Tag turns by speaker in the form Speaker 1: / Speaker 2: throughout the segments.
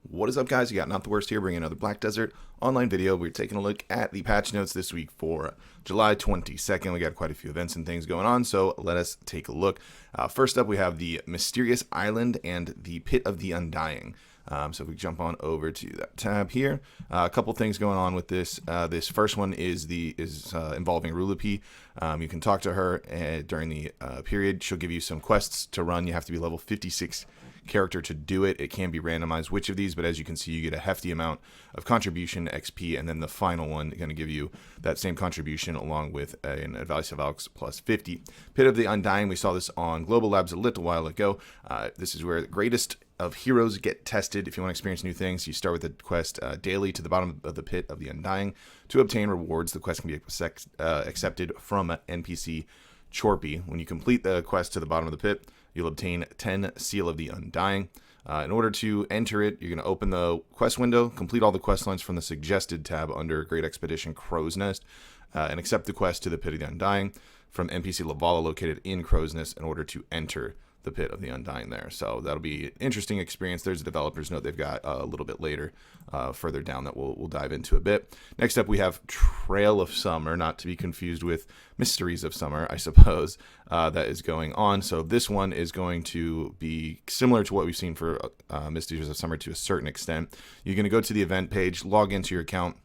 Speaker 1: What is up, guys? You got NotTheWorst here, bringing another Black Desert online video. We're taking a look at the patch notes this week for July 22nd. We got quite a few events and things going on, so let us take a look. First up, we have the Mysterious Island and the Pit of the Undying. So if we jump on over to that tab here, a couple things going on with this. This first one is involving Rulipi. You can talk to her during the period. She'll give you some quests to run. You have to be level 56 character to do it. It can be randomized which of these, but as you can see, you get a hefty amount of contribution XP, and then the final one is going to give you that same contribution along with an Advice of Valks plus 50. Pit of the Undying, we saw this on Global Labs a little while ago. This is where the greatest of heroes get tested. If you want to experience new things, you start with the quest daily to the bottom of the Pit of the Undying. To obtain rewards, the quest can be accepted from NPC Chorpy. When you complete the quest to the bottom of the pit, you'll obtain 10 Seal of the Undying. In order to enter it, you're going to open the quest window, complete all the quest lines from the Suggested tab under Great Expedition Crow's Nest, and accept the quest to the Pit of the Undying from NPC Lavala located in Crow's Nest in order to enter the Pit of the Undying there. So that'll be an interesting experience. There's a developer's note they've got a little bit later, further down, that we'll dive into a bit. Next up, we have Trail of Summer, not to be confused with Mysteries of Summer, I suppose, that is going on. So this one is going to be similar to what we've seen for Mysteries of Summer to a certain extent. You're going to go to the event page, log into your account,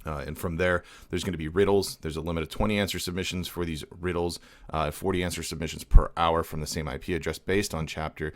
Speaker 1: and from there, there's going to be riddles. There's a limit of 20 answer submissions for these riddles, 40 answer submissions per hour from the same IP address based on chapter.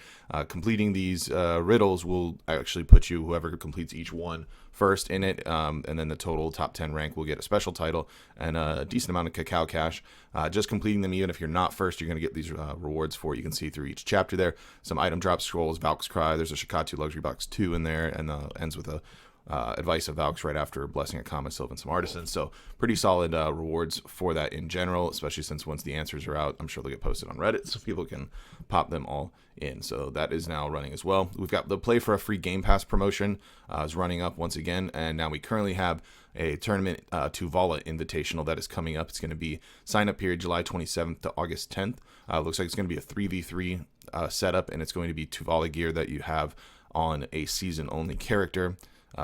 Speaker 1: Completing these riddles will actually put you, whoever completes each one, first in it, and then the total top 10 rank will get a special title and a decent amount of cacao cash. Just completing them, even if you're not first, you're going to get these rewards for it. You can see through each chapter there. Some item drop scrolls, Valk's Cry. There's a Shikatu Luxury Box 2 in there, and ends with a Advice of Valks right after Blessing a Common Sylvan and some Artisans. So pretty solid rewards for that in general, especially since once the answers are out, I'm sure they'll get posted on Reddit so people can pop them all in. So that is now running as well. We've got the Play for a Free Game Pass promotion is running up once again, and now we currently have a tournament Tuvala Invitational that is coming up. It's going to be sign up period July 27th to August 10th. Looks like it's going to be a 3v3 setup, and it's going to be Tuvala gear that you have on a season only character.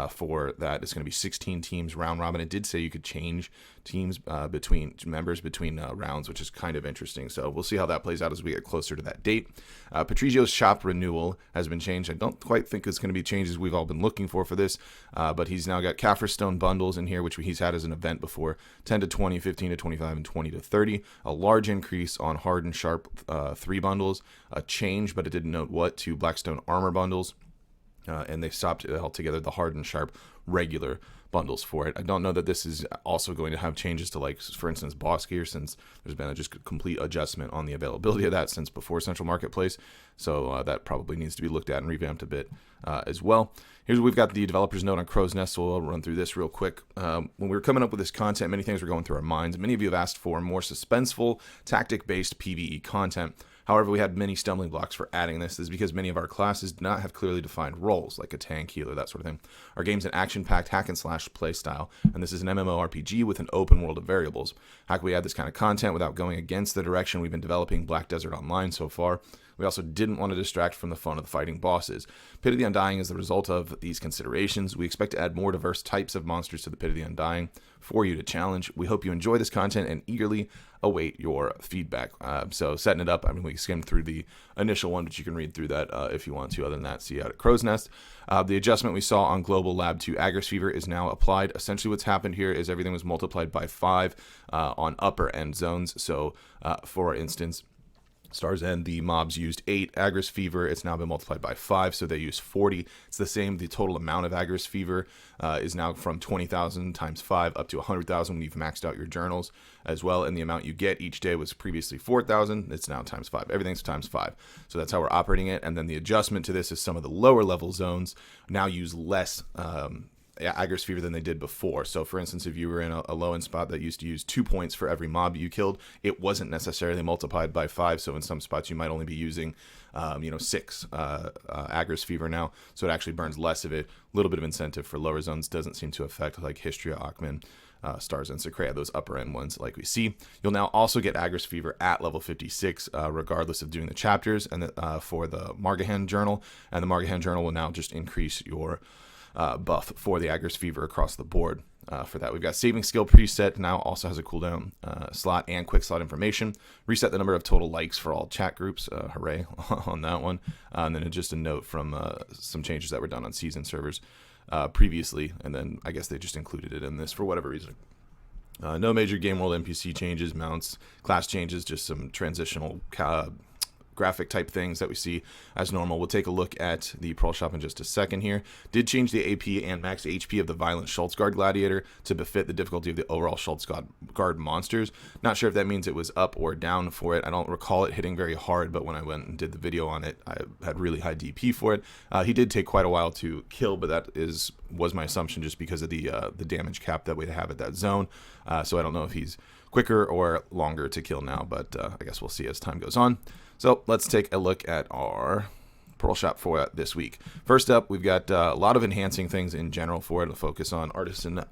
Speaker 1: For that, it's going to be 16 teams round robin. It did say you could change teams between rounds, which is kind of interesting. So we'll see how that plays out as we get closer to that date. Patrigio's shop renewal has been changed. I don't quite think it's going to be changes we've all been looking for this, but he's now got Kaffirstone bundles in here, which he's had as an event before, 10 to 20, 15 to 25, and 20 to 30. A large increase on hard and sharp 3 bundles, a change, but it didn't note what, to Blackstone armor bundles. And they stopped altogether the hard and sharp regular bundles for it. I don't know that this is also going to have changes to, like, for instance, boss gear, since there's been just a complete adjustment on the availability of that since before Central Marketplace. So that probably needs to be looked at and revamped a bit as well. Here's we've got the developer's note on Crow's Nest, so we'll run through this real quick. When we were coming up with this content, many things were going through our minds. Many of you have asked for more suspenseful, tactic-based PvE content. However, we had many stumbling blocks for adding this. This is because many of our classes do not have clearly defined roles, like a tank, healer, that sort of thing. Our game's an action-packed hack-and-slash play style, and this is an MMORPG with an open world of variables. How can we add this kind of content without going against the direction we've been developing Black Desert Online so far? We also didn't want to distract from the fun of the fighting bosses. Pit of the Undying is the result of these considerations. We expect to add more diverse types of monsters to the Pit of the Undying for you to challenge. We hope you enjoy this content and eagerly await your feedback. So setting it up, I mean, we skimmed through the initial one, but you can read through that if you want to. Other than that, see you out at Crow's Nest. The adjustment we saw on Global Lab to Agris Fever is now applied. Essentially what's happened here is everything was multiplied by 5 on upper end zones. So for instance, Star's End, the mobs used 8. Agris Fever, it's now been multiplied by 5, so they use 40. It's the same. The total amount of Agris Fever is now from 20,000 times 5 up to 100,000 when you've maxed out your journals as well. And the amount you get each day was previously 4,000. It's now times 5. Everything's times 5. So that's how we're operating it. And then the adjustment to this is some of the lower level zones now use less Agris Fever than they did before. So for instance, if you were in a low end spot that used to use 2 points for every mob you killed, it wasn't necessarily multiplied by 5. So in some spots you might only be using 6 Agris fever now, so it actually burns less of it. A little bit of incentive for lower zones, doesn't seem to affect like Histria, Achman, Stars, and Secrea, those upper end ones like we see. You'll now also get Agris fever at level 56, regardless of doing the chapters, and for the Margahan journal, and the Margahan journal will now just increase your buff for the Agris fever across the board. For that, we've got saving skill preset now also has a cooldown slot and quick slot information. Reset the number of total likes for all chat groups. Hooray on that one. And then just a note from some changes that were done on season servers previously, and then I guess they just included it in this for whatever reason. No major game world NPC changes, mounts, class changes, just some transitional graphic type things that we see as normal. We'll take a look at the Pearl Shop in just a second here. Did change the AP and max HP of the Violent Schultz Guard Gladiator to befit the difficulty of the overall Schultz Guard monsters. Not sure if that means it was up or down for it. I don't recall it hitting very hard, but when I went and did the video on it, I had really high DP for it. He did take quite a while to kill, but that was my assumption just because of the damage cap that we have at that zone. So I don't know if he's quicker or longer to kill now, but I guess we'll see as time goes on. So let's take a look at our Pearl Shop for this week. First up, we've got a lot of enhancing things in general for it. It'll focus on artisan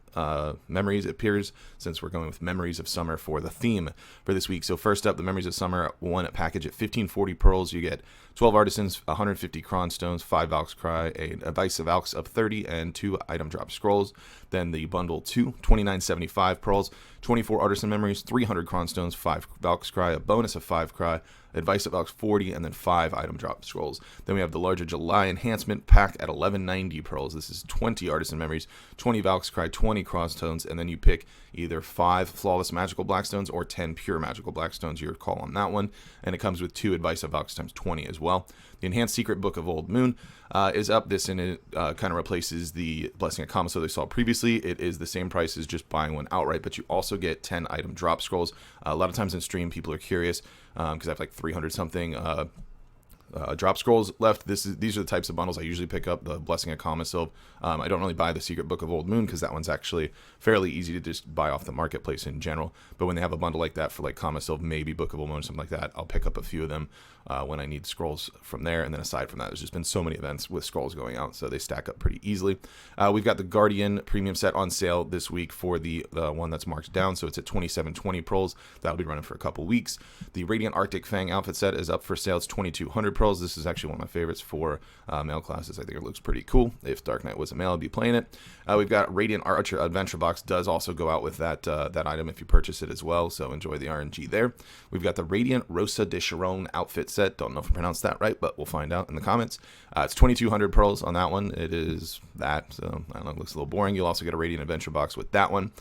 Speaker 1: memories, it appears, since we're going with Memories of Summer for the theme for this week. So first up, the Memories of Summer one package at 1540 pearls. You get 12 artisans, 150 cron stones, 5 Valk's Cry, a Advice of Valks of 30, and 2 item drop scrolls. Then the bundle 2, 2975 pearls, 24 artisan memories, 300 cron stones, 5 Valk's Cry, a bonus of 5 Cry, Advice of Valks 40, and then 5 item drop scrolls. Then we have the larger July enhancement pack at 1190 pearls. This is 20 artisan memories, 20 Valk's Cry, 20 cross stones, and then you pick either 5 flawless magical blackstones or 10 pure magical blackstones, your call on that one. And it comes with 2 Advice of Valks times 20 as well. The enhanced secret book of Old Moon is up. This and it kind of replaces the Blessing of Kama, so they saw previously. It is the same price as just buying one outright, but you also get 10 item drop scrolls. A lot of times in stream, people are curious because I have like 300 something drop scrolls left. These are the types of bundles I usually pick up. The Blessing of Kama Sylve. I don't really buy the Secret Book of Old Moon because that one's actually fairly easy to just buy off the marketplace in general. But when they have a bundle like that for like Kama Sylve, maybe Book of Old Moon, something like that, I'll pick up a few of them when I need scrolls from there. And then aside from that, there's just been so many events with scrolls going out, so they stack up pretty easily. We've got the Guardian premium set on sale this week for the one that's marked down, so it's at 2720 pearls. That'll be running for a couple weeks. The Radiant Arctic Fang outfit set is up for sale. It's 2200 pearls. This is actually one of my favorites for male classes. I think it looks pretty cool. If Dark Knight was a male, I'd be playing it. We've got Radiant Archer Adventure Box does also go out with that item if you purchase it as well, so enjoy the RNG there. We've got the Radiant Rosa de Chiron outfit set. Don't know if I pronounced that right, but we'll find out in the comments. It's 2200 pearls on that one. It is that, so I don't know, it looks a little boring. You'll also get a Radiant Adventure Box with that one.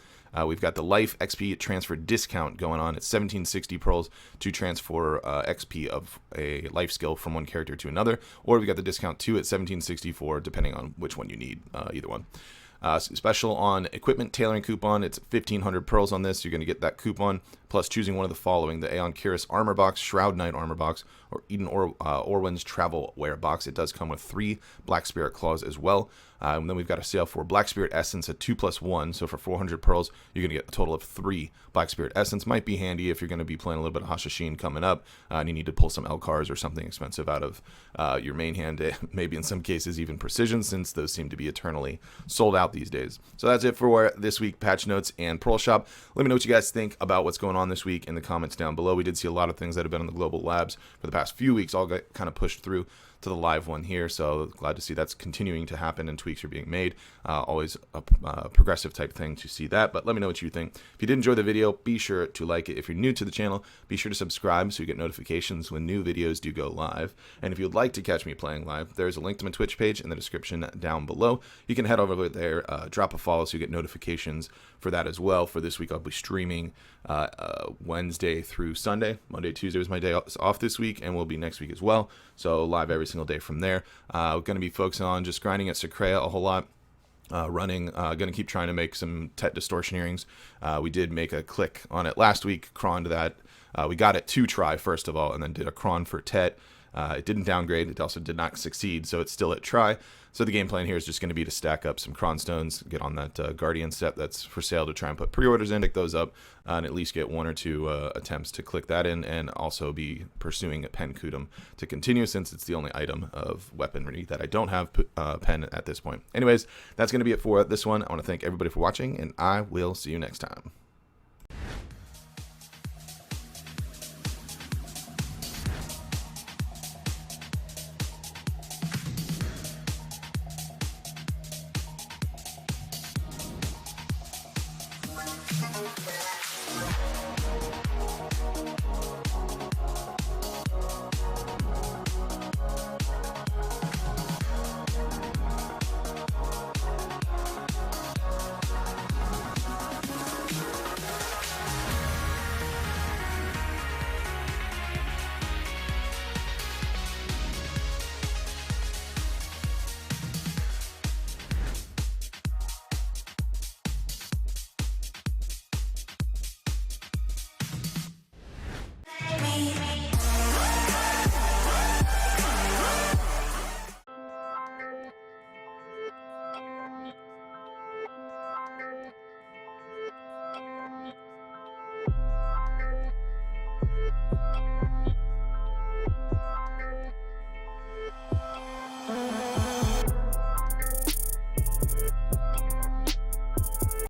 Speaker 1: We've got the Life XP transfer discount going on. It's 1760 pearls to transfer XP of a life skill from one character to another, or we've got the discount 2 at 1764, depending on which one you need, either one. Special on equipment tailoring coupon, it's 1500 pearls on this. You're going to get that coupon plus choosing one of the following: the Aeon Cuirass armor box, Shroud Knight armor box, or Eden Orwin's travel wear box. It does come with 3 Black Spirit claws as well. And then we've got a sale for Black Spirit Essence at 2+1. So for 400 pearls, you're going to get a total of 3 Black Spirit Essence. Might be handy if you're going to be playing a little bit of Hashashin coming up and you need to pull some Elcars or something expensive out of your main hand. Maybe in some cases even Precision, since those seem to be eternally sold out these days. So that's it for this week, patch notes and Pearl Shop. Let me know what you guys think about what's going on this week in the comments down below. We did see a lot of things that have been on the global labs for the past few weeks all got kind of pushed through to the live one here, so glad to see that's continuing to happen and tweaks are being made. Always a progressive type thing to see that, but let me know what you think. If you did enjoy the video, be sure to like it. If you're new to the channel, be sure to subscribe so you get notifications when new videos do go live. And if you'd like to catch me playing live, there's a link to my Twitch page in the description down below. You can head over there, drop a follow so you get notifications for that as well. For this week, I'll be streaming Wednesday through Sunday. Monday, Tuesday was my day off this week, and will be next week as well. So live every single day from there. We're going to be focusing on just grinding at Secrea a whole lot. Running, going to keep trying to make some Tet distortion earrings. We did make a click on it last week, cron to that. We got it to try first of all, and then did a cron for Tet. It didn't downgrade. It also did not succeed, so it's still at try. So the game plan here is just going to be to stack up some Cron Stones, get on that Guardian step that's for sale to try and put pre-orders in, pick those up, and at least get 1 or 2 attempts to click that in, and also be pursuing a Pen Kudum to continue, since it's the only item of weaponry that I don't have pen at this point. Anyways, that's going to be it for this one. I want to thank everybody for watching, and I will see you next time.